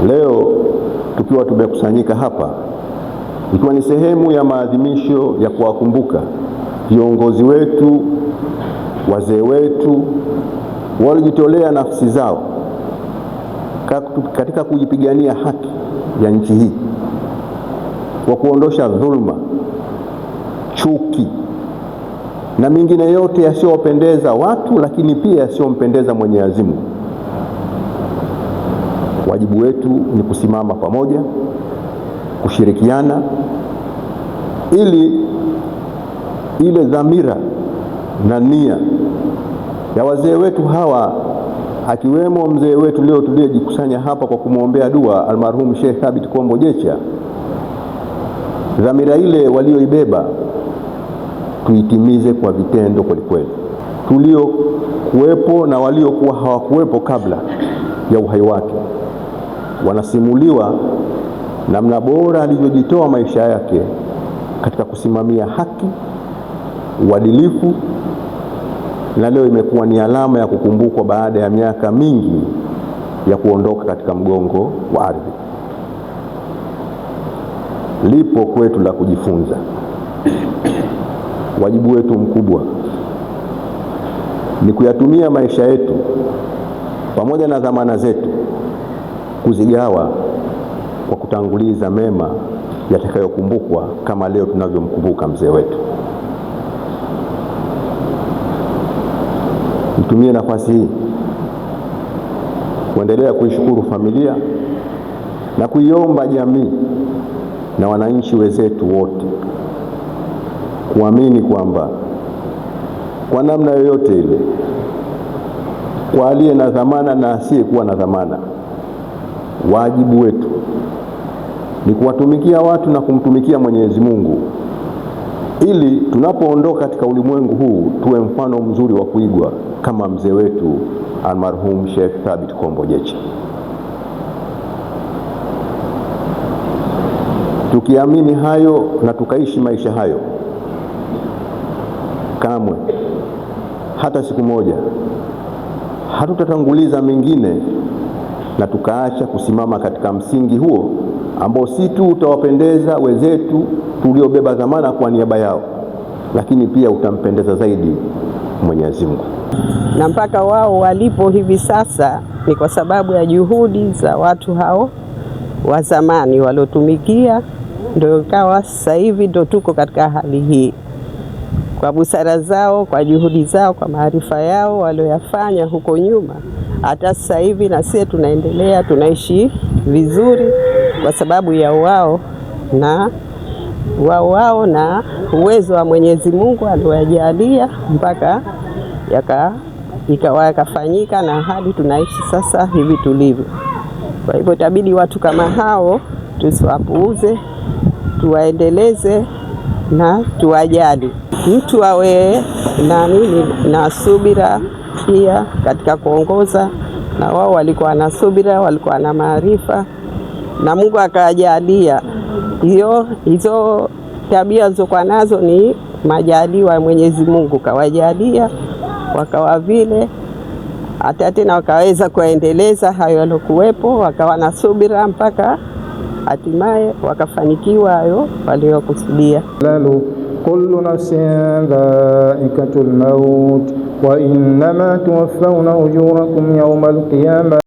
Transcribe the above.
Leo tukiwa tumekusanyika hapa ikiwa ni sehemu ya maadhimisho ya kuwakumbuka viongozi wetu, wazee wetu walijitolea nafsi zao katika kujipigania haki ya nchi hii kwa kuondosha dhulma, chuki na mingine yote yasiyopendeza watu, lakini pia yasiyompendeza Mwenyezi Mungu. Wajibu wetu ni kusimama pamoja, kushirikiana ili ile dhamira na nia ya wazee wetu hawa, akiwemo mzee wetu leo tuliyejikusanya hapa kwa kumwombea dua almarhum Sheikh Thabit Kombo Jecha, dhamira ile walioibeba tuitimize kwa vitendo kweli, tulio kuwepo na waliokuwa hawakuwepo kabla ya uhai wake wanasimuliwa namna bora alivyojitoa maisha yake katika kusimamia haki, uadilifu, na leo imekuwa ni alama ya kukumbukwa baada ya miaka mingi ya kuondoka katika mgongo wa ardhi. Lipo kwetu la kujifunza. Wajibu wetu mkubwa ni kuyatumia maisha yetu pamoja na dhamana zetu kuzigawa kwa kutanguliza mema yatakayokumbukwa kama leo tunavyomkumbuka mzee wetu. Nitumie nafasi hii kuendelea kuishukuru familia na kuiomba jamii na wananchi wenzetu wote kuamini kwamba kwa namna yoyote ile, kwa aliye na dhamana na asiyekuwa na dhamana, wajibu wetu ni kuwatumikia watu na kumtumikia Mwenyezi Mungu, ili tunapoondoka katika ulimwengu huu tuwe mfano mzuri wa kuigwa kama mzee wetu almarhum Sheikh Thabit Kombo Jecha. Tukiamini hayo na tukaishi maisha hayo, kamwe hata siku moja hatutatanguliza mengine na tukaacha kusimama katika msingi huo ambao si tu utawapendeza wenzetu tuliobeba dhamana kwa niaba yao, lakini pia utampendeza zaidi Mwenyezi Mungu. Na mpaka wao walipo hivi sasa ni kwa sababu ya juhudi za watu hao wa zamani waliotumikia, ndio ikawa sasa hivi ndio tuko katika hali hii. Kwa busara zao, kwa juhudi zao, kwa maarifa yao walioyafanya huko nyuma, hata sasa hivi na sisi tunaendelea, tunaishi vizuri kwa sababu ya wao na uwezo wa Mwenyezi Mungu aliowajalia mpaka ikawa yakafanyika na hadi tunaishi sasa hivi tulivyo. Kwa hivyo itabidi watu kama hao tusiwapuuze, tuwaendeleze na tuwajali. Mtu awe na subira pia katika kuongoza, na wao walikuwa na subira, walikuwa na maarifa, na Mungu akajalia hizo tabia zilizokuwa nazo ni majaliwa ya Mwenyezi Mungu, kawajalia wakawa vile, hata tena wakaweza kuendeleza hayo yalokuwepo, wakawa na subira mpaka hatimaye wakafanikiwa hayo waliokusudia. Kullu nafsin dha'iqatul maut wa innama tuwaffawna ujurakum yawmal qiyamah.